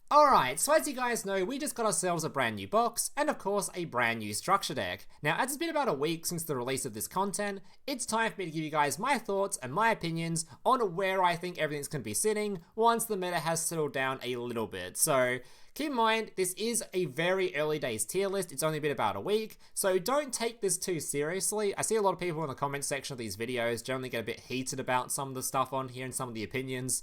Alright, so as you guys know, we just got ourselves a brand new box, and of course a brand new structure deck. Now, as it's been about a week since the release of this content, it's time for me to give you guys my thoughts and my opinions on where I think everything's going to be sitting once the meta has settled down a little bit. So, keep in mind, this is a very early days tier list, it's only been about a week, so don't take this too seriously. I see a lot of people in the comment section of these videos generally get a bit heated about some of the stuff on here and some of the opinions.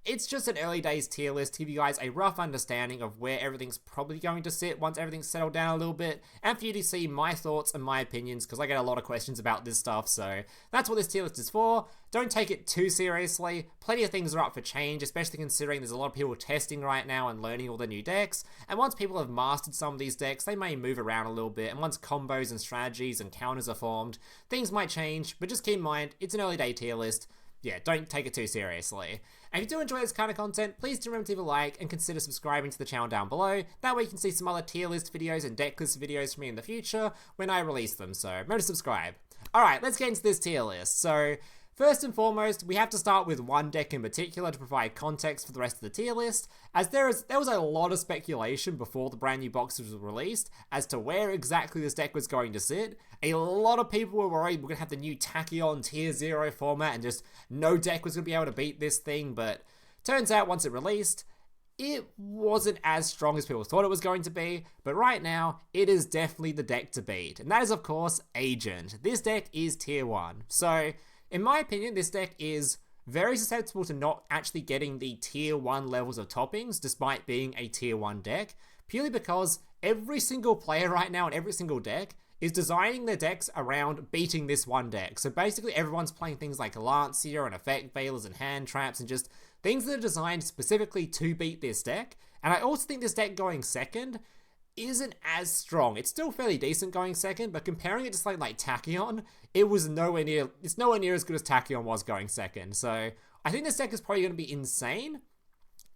It's just an early days tier list to give you guys a rough understanding of where everything's probably going to sit once everything's settled down a little bit, and for you to see my thoughts and my opinions, because I get a lot of questions about this stuff, so that's what this tier list is for. Don't take it too seriously. Plenty of things are up for change, especially considering there's a lot of people testing right now and learning all the new decks, and once people have mastered some of these decks, they may move around a little bit, and once combos and strategies and counters are formed, things might change, but just keep in mind, it's an early day tier list. Yeah, don't take it too seriously. And if you do enjoy this kind of content, please do remember to leave a like and consider subscribing to the channel down below. That way you can see some other tier list videos and deck list videos from me in the future when I release them, so remember to subscribe. Alright, let's get into this tier list. So, first and foremost, we have to start with one deck in particular to provide context for the rest of the tier list, as there was a lot of speculation before the brand new box was released as to where exactly this deck was going to sit. A lot of people were worried we're going to have the new Tachyon Tier 0 format and just no deck was going to be able to beat this thing, but turns out once it released, it wasn't as strong as people thought it was going to be, but right now, it is definitely the deck to beat, and that is of course Agent. This deck is Tier 1, so in my opinion, this deck is very susceptible to not actually getting the Tier 1 levels of toppings, despite being a Tier 1 deck, purely because every single player right now in every single deck is designing their decks around beating this one deck. So basically everyone's playing things like Lancia and Effect Veilers and Hand Traps and just things that are designed specifically to beat this deck. And I also think this deck going second isn't as strong. It's still fairly decent going second, but comparing it to something like Tachyon, it's nowhere near as good as Tachyon was going second. So I think this deck is probably going to be insane,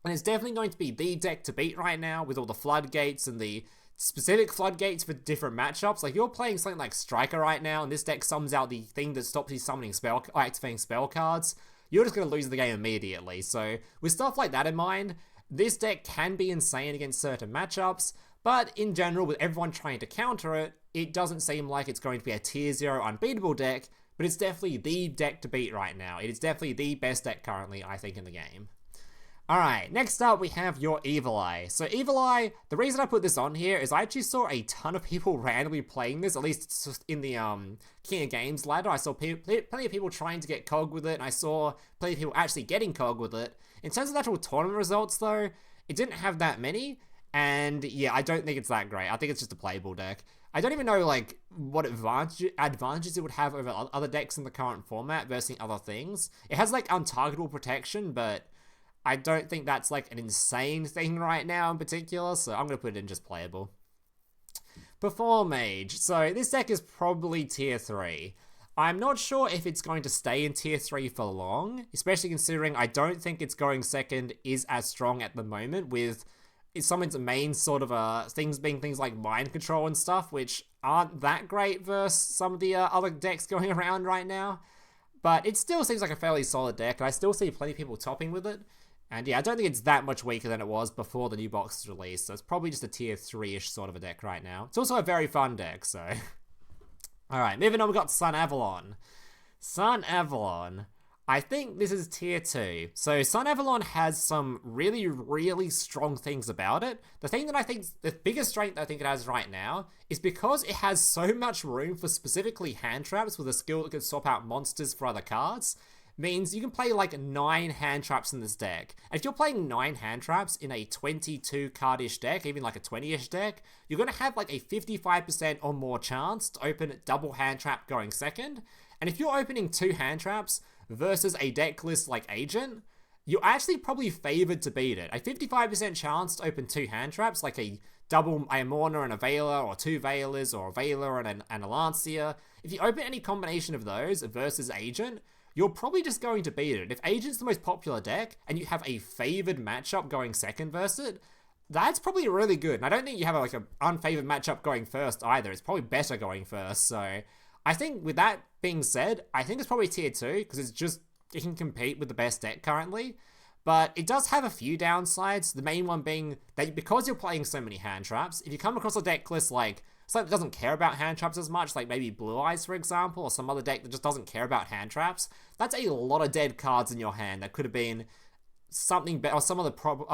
and it's definitely going to be the deck to beat right now with all the floodgates and the specific floodgates for different matchups. Like, you're playing something like Striker right now, and this deck summons out the thing that stops you summoning activating spell cards. You're just going to lose the game immediately. So with stuff like that in mind, this deck can be insane against certain matchups, but in general, with everyone trying to counter it, it doesn't seem like it's going to be a tier 0 unbeatable deck, but it's definitely the deck to beat right now. It is definitely the best deck currently, I think, in the game. Alright, next up we have your Evil Eye. So Evil Eye, the reason I put this on here is I actually saw a ton of people randomly playing this, at least just in the King of Games ladder. I saw plenty of people trying to get Cog with it, and I saw plenty of people actually getting Cog with it. In terms of the actual tournament results though, it didn't have that many, and yeah, I don't think it's that great. I think it's just a playable deck. I don't even know like what advantages it would have over other decks in the current format versus other things. It has like untargetable protection, but I don't think that's like an insane thing right now in particular, so I'm going to put it in just playable. Performage. So this deck is probably tier 3. I'm not sure if it's going to stay in tier 3 for long, especially considering I don't think it's going second is as strong at the moment, with some of its main sort of things being things like mind control and stuff, which aren't that great versus some of the other decks going around right now. But it still seems like a fairly solid deck, and I still see plenty of people topping with it. And yeah, I don't think it's that much weaker than it was before the new box was released, so it's probably just a tier 3-ish sort of a deck right now. It's also a very fun deck, so. Alright, moving on, we've got Sunavalon. Sunavalon. I think this is tier 2. So Sunavalon has some really, really strong things about it. The thing that I think, the biggest strength I think it has right now is because it has so much room for specifically hand traps with a skill that can swap out monsters for other cards, means you can play like 9 hand traps in this deck. And if you're playing 9 hand traps in a 22 card-ish deck, even like a 20-ish deck, you're going to have like a 55% or more chance to open double hand trap going second. And if you're opening 2 hand traps versus a deck list like Agent, you're actually probably favored to beat it. A 55% chance to open 2 hand traps, like a double Amorna and a Veiler, or 2 Veilers, or a Veiler and a Lancia. If you open any combination of those versus Agent, you're probably just going to beat it. If Agent's the most popular deck, and you have a favored matchup going second versus it, that's probably really good. And I don't think you have like an unfavored matchup going first either. It's probably better going first. So I think with that being said, I think it's probably tier 2, because it can compete with the best deck currently. but it does have a few downsides. The main one being that because you're playing so many hand traps, if you come across a deck list like something that doesn't care about hand traps as much, like maybe Blue Eyes, for example, or some other deck that just doesn't care about hand traps, that's a lot of dead cards in your hand that could have been something better, or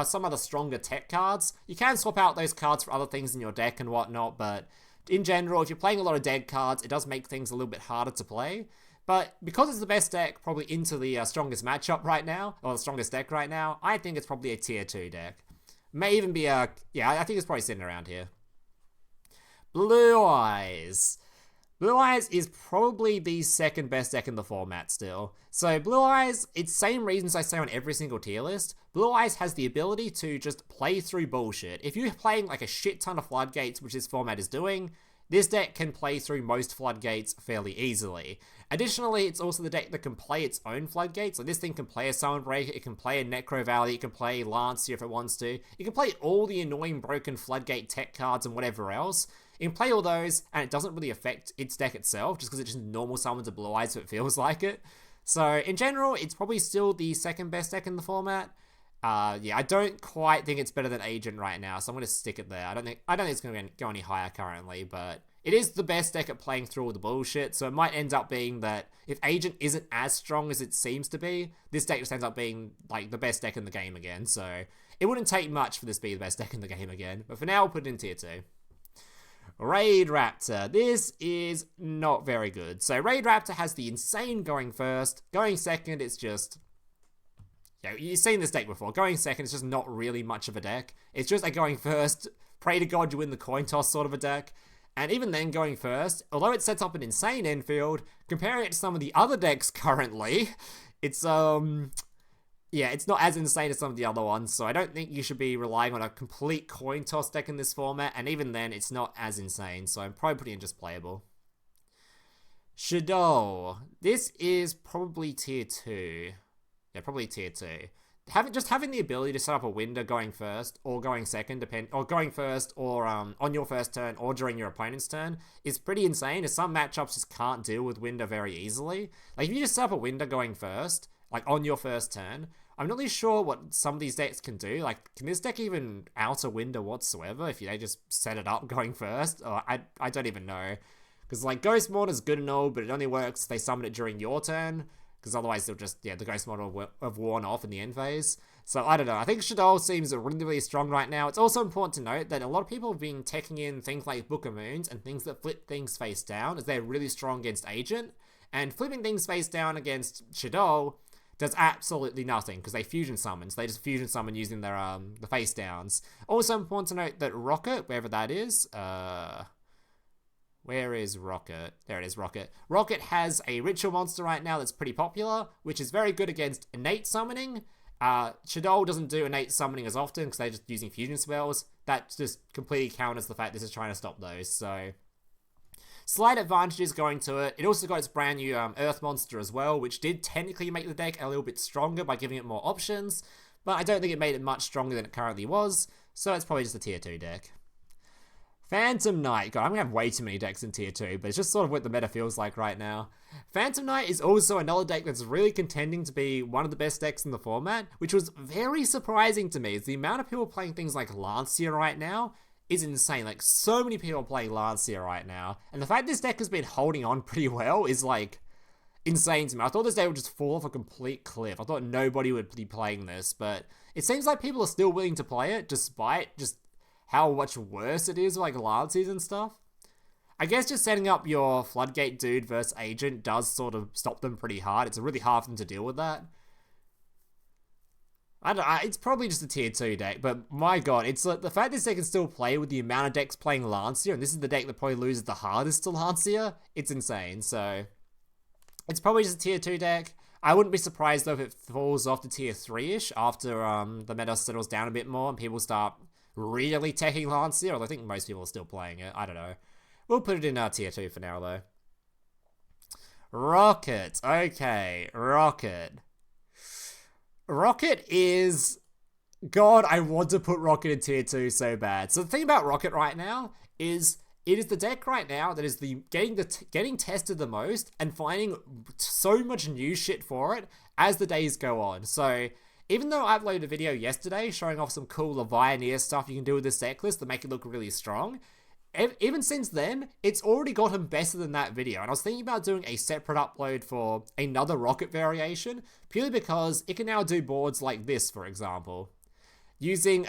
some other stronger tech cards. You can swap out those cards for other things in your deck and whatnot, but in general, if you're playing a lot of dead cards, it does make things a little bit harder to play. But because it's the best deck, probably into the strongest matchup right now, or the strongest deck right now, I think it's probably a tier 2 deck. May even be a, yeah, I think it's probably sitting around here. Blue Eyes. Blue Eyes is probably the second best deck in the format still. So Blue Eyes, it's same reasons I say on every single tier list. Blue Eyes has the ability to just play through bullshit. If you're playing like a shit ton of Floodgates, which this format is doing, this deck can play through most Floodgates fairly easily. Additionally, it's also the deck that can play its own Floodgates. Like this thing can play a Summon Breaker, it can play a Necro Valley, it can play Lancia if it wants to. It can play all the annoying broken Floodgate tech cards and whatever else. It can play all those, and it doesn't really affect its deck itself, just because it just normal summons a Blue Eyes so it feels like it. So, in general, it's probably still the second best deck in the format. Yeah, I don't quite think it's better than Agent right now, so I'm going to stick it there. I don't think it's going to go any higher currently, but it is the best deck at playing through all the bullshit, so it might end up being that if Agent isn't as strong as it seems to be, this deck just ends up being, like, the best deck in the game again, so it wouldn't take much for this to be the best deck in the game again, but for now, we'll put it in tier 2. Raidraptor. This is not very good. So Raidraptor has the insane going first. Going second, it's just... Yeah, you've seen this deck before. Going second is just not really much of a deck. It's just a going first, pray to God you win the coin toss sort of a deck. And even then, going first, although it sets up an insane infield, comparing it to some of the other decks currently, it's, yeah, it's not as insane as some of the other ones, so I don't think you should be relying on a complete coin toss deck in this format, and even then, it's not as insane, so I'm probably putting in just playable. Shaddoll. This is probably tier 2. Yeah, probably tier 2. Just having the ability to set up a window going first, or going second, or going first, or on your first turn, or during your opponent's turn, is pretty insane, as some matchups just can't deal with window very easily. Like, if you just set up a window going first, like on your first turn, I'm not really sure what some of these decks can do. Like, can this deck even out a window whatsoever if they just set it up going first? Or I don't even know. Because, like, Ghost Mortar is good and all, but it only works if they summon it during your turn. Because otherwise they'll just, yeah, the Ghost Mortar will have worn off in the end phase. So, I don't know. I think Shaddoll seems really, really strong right now. It's also important to note that a lot of people have been teching in things like Book of Moons and things that flip things face down, as they're really strong against Agent. And flipping things face down against Shaddoll does absolutely nothing, because they fusion summon. So they just fusion summon using their the face downs. Also important to note that Rokket, wherever that is, where is Rokket? There it is, Rokket. Rokket has a ritual monster right now that's pretty popular, which is very good against innate summoning. Shaddoll doesn't do innate summoning as often, because they're just using fusion spells. That just completely counters the fact this is trying to stop those, so... Slight advantages going to it. It also got its brand new Earth Monster as well, which did technically make the deck a little bit stronger by giving it more options, but I don't think it made it much stronger than it currently was, so it's probably just a tier 2 deck. Phantom Knight. God, I'm going to have way too many decks in tier 2, but it's just sort of what the meta feels like right now. Phantom Knight is also another deck that's really contending to be one of the best decks in the format, which was very surprising to me, is the amount of people playing things like Lancia right now is insane. Like, so many people are playing Lancia right now, and the fact this deck has been holding on pretty well is, like, insane to me. I thought this deck would just fall off a complete cliff. I thought nobody would be playing this, but it seems like people are still willing to play it, despite just how much worse it is, like, Lancias and stuff. I guess just setting up your Floodgate dude versus Agent does sort of stop them pretty hard. It's really hard for them to deal with that. I don't know, it's probably just a tier 2 deck, but my god, it's like the fact this deck can still play with the amount of decks playing Lancia, and this is the deck that probably loses the hardest to Lancia, it's insane, so it's probably just a tier 2 deck. I wouldn't be surprised though if it falls off to tier 3-ish after the meta settles down a bit more and people start really teching Lancia, although I think most people are still playing it, I don't know. We'll put it in tier 2 for now though. Rokket, okay, Rokket. Rokket is... God, I want to put Rokket in tier 2 so bad. So the thing about Rokket right now is it is the deck right now that is getting tested the most and finding so much new shit for it as the days go on. So Even though I uploaded a video yesterday showing off some cool Levianeer stuff you can do with this deck list to make it look really strong, even since then, it's already gotten better than that video. And I was thinking about doing a separate upload for another Rokket variation, purely because it can now do boards like this, for example. Using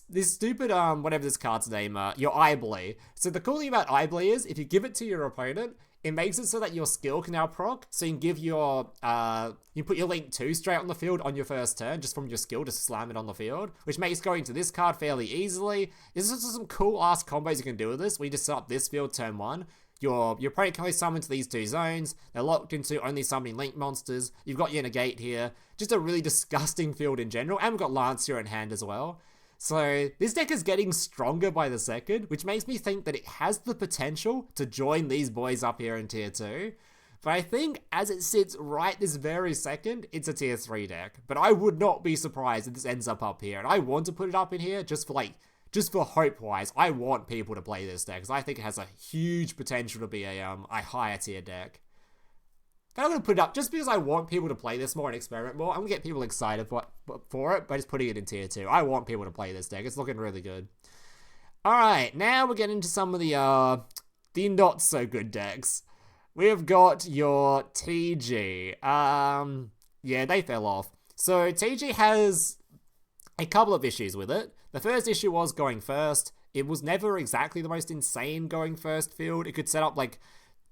this stupid, whatever this card's name, your Iblee. So the cool thing about Iblee is, if you give it to your opponent, it makes it so that your skill can now proc, so you can give your, you put your Link 2 straight on the field on your first turn, just from your skill, just slam it on the field, which makes going to this card fairly easily. There's just some cool ass combos you can do with this, where you just set up this field turn 1, your opponent can only summon to these 2 zones, they're locked into only summoning Link monsters, you've got your negate here, just a really disgusting field in general, and we've got Lancia in hand as well. So this deck is getting stronger by the second, which makes me think that it has the potential to join these boys up here in tier 2. But I think as it sits right this very second, it's a tier 3 deck. But I would not be surprised if this ends up here. And I want to put it up in here just for hope-wise. I want people to play this deck because I think it has a huge potential to be a higher tier deck. I'm going to put it up just because I want people to play this more and experiment more. I'm going to get people excited for it by just putting it in tier 2. I want people to play this deck. It's looking really good. Alright, now we're getting into some of the not so good decks. We've got your TG. Yeah, they fell off. So TG has a couple of issues with it. The first issue was going first. It was never exactly the most insane going first field. It could set up like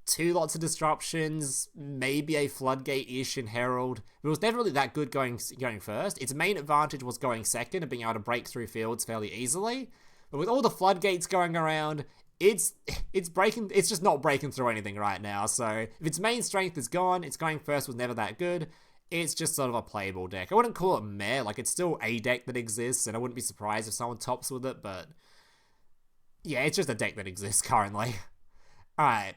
2 lots of disruptions, maybe a floodgate-ish in Herald. It was never really that good going first. Its main advantage was going second and being able to break through fields fairly easily. But with all the floodgates going around, it's just not breaking through anything right now. So if its main strength is gone, its going first was never that good. It's just sort of a playable deck. I wouldn't call it meh, like it's still a deck that exists, and I wouldn't be surprised if someone tops with it, but yeah, it's just a deck that exists currently. Alright.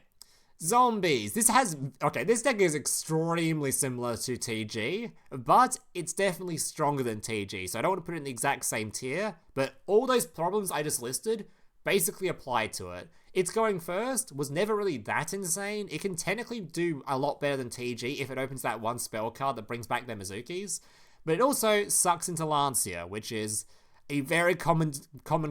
Zombies. This deck is extremely similar to TG, but it's definitely stronger than TG, so I don't want to put it in the exact same tier, but all those problems I just listed basically apply to it. Its going first was never really that insane. It can technically do a lot better than TG if it opens that one spell card that brings back their Mizukis, but it also sucks into Lancia, which is a very common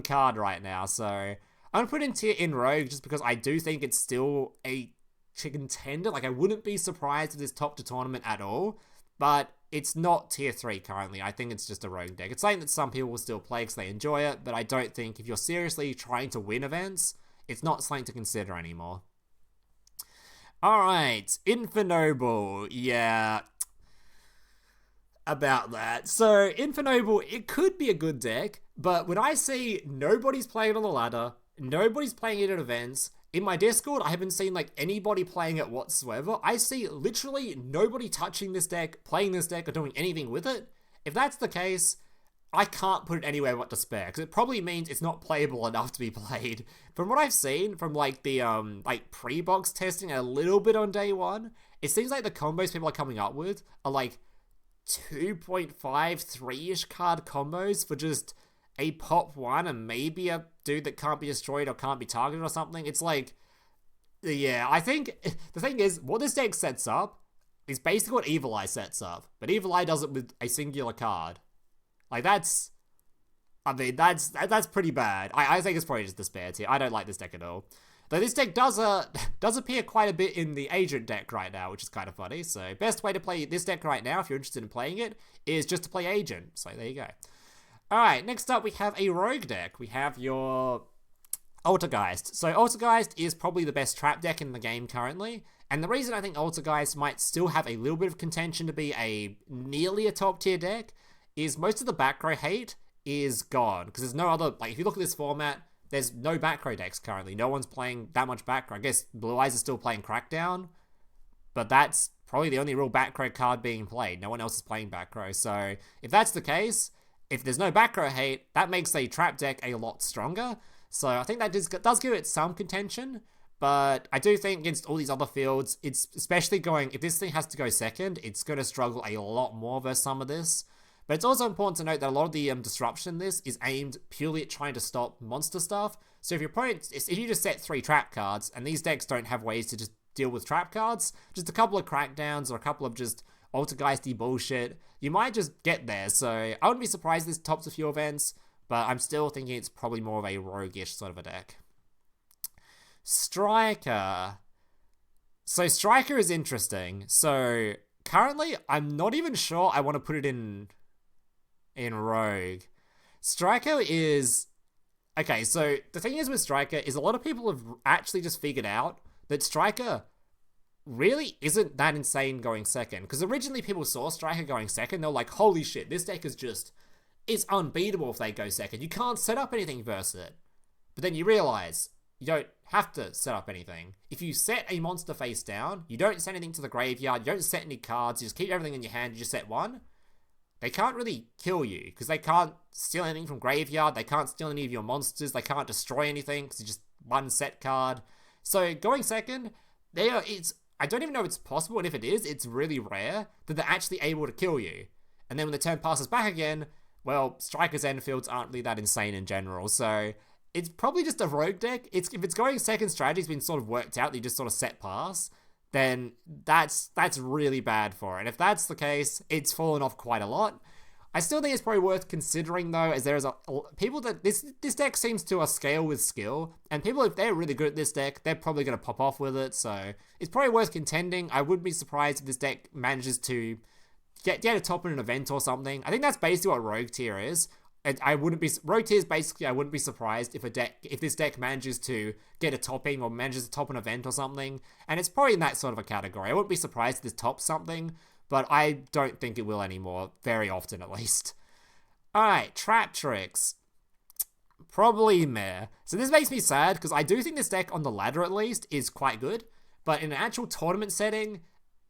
card right now, so I'm going to put it in tier in Rogue just because I do think it's still a contender. Like, I wouldn't be surprised if this topped a tournament at all, but it's not tier 3 currently. I think it's just a Rogue deck. It's something that some people will still play because they enjoy it, but I don't think if you're seriously trying to win events, it's not something to consider anymore. Alright, Infinoble. Yeah, about that. So, Infinoble, it could be a good deck, but when I see nobody's playing it on the ladder, nobody's playing it at events, in my Discord, I haven't seen like anybody playing it whatsoever. I see literally nobody touching this deck, playing this deck, or doing anything with it. If that's the case, I can't put it anywhere but despair, because it probably means it's not playable enough to be played. From what I've seen from like the pre-box testing a little bit on day 1, it seems like the combos people are coming up with are like 2.5, 3-ish card combos for just a pop 1 and maybe a dude that can't be destroyed or can't be targeted or something. It's like, yeah, I think the thing is, what this deck sets up is basically what Evil Eye sets up, but Evil Eye does it with a singular card. Like, that's pretty bad. I think it's probably just despair tier. I don't like this deck at all. Though this deck does appear quite a bit in the Agent deck right now, which is kind of funny. So best way to play this deck right now, if you're interested in playing it, is just to play Agent. So there you go. Alright, next up we have a Rogue deck. We have your Altergeist. So Altergeist is probably the best trap deck in the game currently, and the reason I think Altergeist might still have a little bit of contention to be nearly a top tier deck is most of the back row hate is gone, because there's no other, like if you look at this format, there's no back row decks currently. No one's playing that much back row. I guess Blue Eyes is still playing Crackdown, but that's probably the only real back row card being played. No one else is playing back row, so if that's the case, if there's no back row hate, that makes a trap deck a lot stronger. So I think that does give it some contention, but I do think against all these other fields, it's especially if this thing has to go second, it's going to struggle a lot more versus some of this. But it's also important to note that a lot of the disruption in this is aimed purely at trying to stop monster stuff. So if you just set 3 trap cards, and these decks don't have ways to just deal with trap cards, just a couple of crackdowns or a couple of just Altergeisty bullshit, you might just get there. So I wouldn't be surprised this tops a few events, but I'm still thinking it's probably more of a roguish sort of a deck. Striker. So Striker is interesting. So currently, I'm not even sure I want to put it in Rogue. Striker is... Okay, so the thing is with Striker is a lot of people have actually just figured out that Striker really isn't that insane going second. Because originally people saw Striker going second, they were like, holy shit, this deck is just... It's unbeatable if they go second. You can't set up anything versus it. But then you realize you don't have to set up anything. If you set a monster face down, you don't send anything to the graveyard, you don't set any cards, you just keep everything in your hand, you just set one, they can't really kill you, because they can't steal anything from graveyard, they can't steal any of your monsters, they can't destroy anything, because it's just one set card. So going second, I don't even know if it's possible, and if it is, it's really rare that they're actually able to kill you. And then when the turn passes back again, well, Striker's Enfields aren't really that insane in general, so it's probably just a rogue deck. If it's going second strategy's been sort of worked out, that you just sort of set pass, then that's really bad for it. And if that's the case, it's fallen off quite a lot. I still think it's probably worth considering though, as there's people that this deck seems to scale with skill, and people, if they're really good at this deck, they're probably going to pop off with it. So it's probably worth contending. I wouldn't be surprised if this deck manages to get a top in an event or something. I think that's basically what Rogue Tier is. Rogue Tier is basically, I wouldn't be surprised if this deck manages to get a topping or manages to top an event or something. And it's probably in that sort of a category. I wouldn't be surprised if this tops something, but I don't think it will anymore, very often at least. Alright, Traptrix. Probably meh. So this makes me sad, because I do think this deck, on the ladder at least, is quite good. But in an actual tournament setting,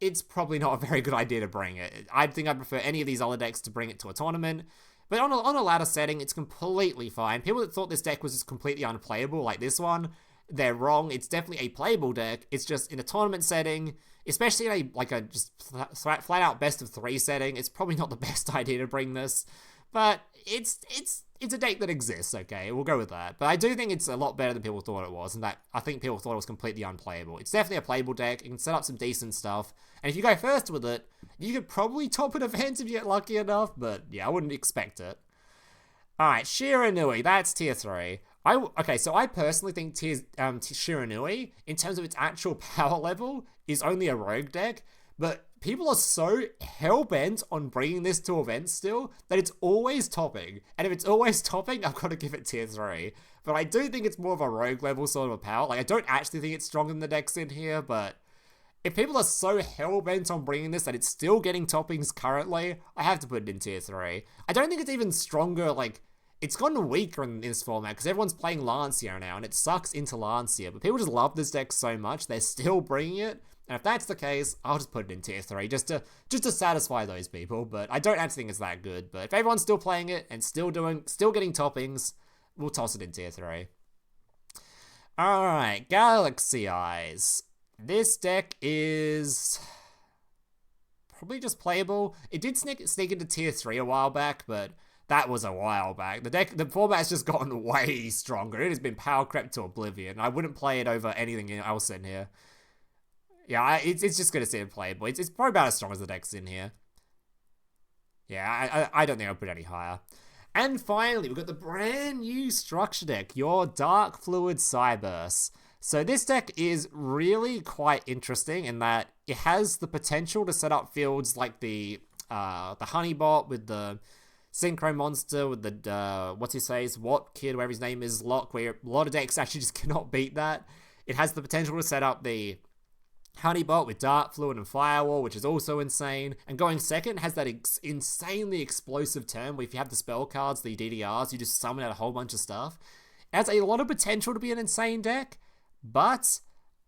it's probably not a very good idea to bring it. I think I'd prefer any of these other decks to bring it to a tournament. But on a ladder setting, it's completely fine. People that thought this deck was just completely unplayable, like this one, they're wrong. It's definitely a playable deck. It's just in a tournament setting, especially in a just flat out best of 3 setting, it's probably not the best idea to bring this. But it's a deck that exists, okay? We'll go with that. But I do think it's a lot better than people thought it was, and that I think people thought it was completely unplayable. It's definitely a playable deck. You can set up some decent stuff, and if you go first with it, you could probably top an event if you get lucky enough, but yeah, I wouldn't expect it. Alright, Shiranui, that's tier 3. Okay, so I personally think Shiranui, in terms of its actual power level, is only a rogue deck, but people are so hell-bent on bringing this to events still that it's always topping. And if it's always topping, I've got to give it tier 3. But I do think it's more of a rogue level sort of a power. Like, I don't actually think it's stronger than the decks in here, but if people are so hell-bent on bringing this that it's still getting toppings currently, I have to put it in tier 3. I don't think it's even stronger, like, it's gotten weaker in this format because everyone's playing Lancia now, and it sucks into Lancia. But people just love this deck so much, they're still bringing it. And if that's the case, I'll just put it in tier 3 just to satisfy those people. But I don't actually think it's that good. But if everyone's still playing it and still getting toppings, we'll toss it in tier 3. Alright, Galaxy Eyes. This deck is probably just playable. It did sneak into tier 3 a while back, but that was a while back. The format has just gotten way stronger. It has been power crept to oblivion. I wouldn't play it over anything else in here. Yeah, it's just gonna sit playable. It's probably about as strong as the decks in here. Yeah, I don't think I'll put it any higher. And finally, we've got the brand new structure deck, your Darkfluid Cyberse. So this deck is really quite interesting in that it has the potential to set up fields like the Honeybot with the Synchro Monster with the, What Kid, whatever his name is, Lock, where a lot of decks actually just cannot beat that. It has the potential to set up the Honeybot with Darkfluid and Firewall, which is also insane. And going second has that insanely explosive turn where if you have the spell cards, the DDRs, you just summon out a whole bunch of stuff. It has a lot of potential to be an insane deck, but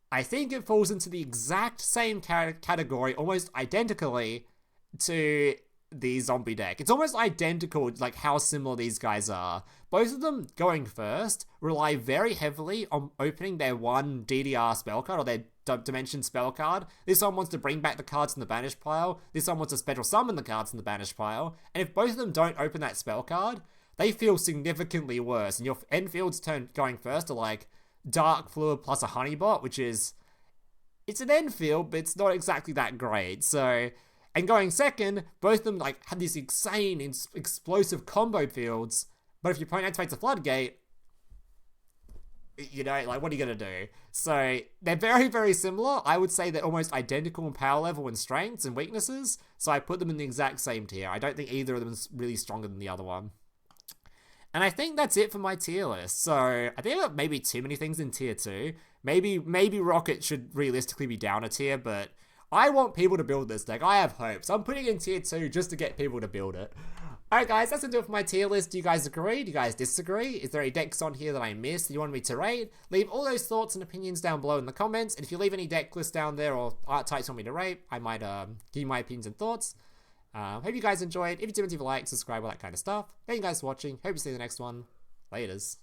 I think it falls into the exact same category, almost identically, to the zombie deck. It's almost identical, like how similar these guys are. Both of them, going first, rely very heavily on opening their one DDR spell card, or their Dimension spell card. This one wants to bring back the cards in the banished pile. This one wants to special summon the cards in the banished pile. And if both of them don't open that spell card, they feel significantly worse. And your Enfield's turn going first are like Darkfluid plus a Honeybot, which is... It's an Enfield, but it's not exactly that great. So... And going second, both of them like have these insane, explosive combo fields. But if your opponent activates a floodgate, you know, like, what are you going to do? So they're very, very similar. I would say they're almost identical in power level and strengths and weaknesses. So I put them in the exact same tier. I don't think either of them is really stronger than the other one. And I think that's it for my tier list. So I think I've got maybe too many things in tier 2. Maybe Rokket should realistically be down a tier, but I want people to build this deck. I have hopes. I'm putting it in tier 2 just to get people to build it. Alright guys, that's going to do it for my tier list. Do you guys agree? Do you guys disagree? Is there any decks on here that I missed that you want me to rate? Leave all those thoughts and opinions down below in the comments. And if you leave any deck lists down there or art types you want me to rate, I might give you my opinions and thoughts. Hope you guys enjoyed. If you did, leave a like, subscribe, all that kind of stuff. Thank you guys for watching. Hope you see you in the next one. Laters.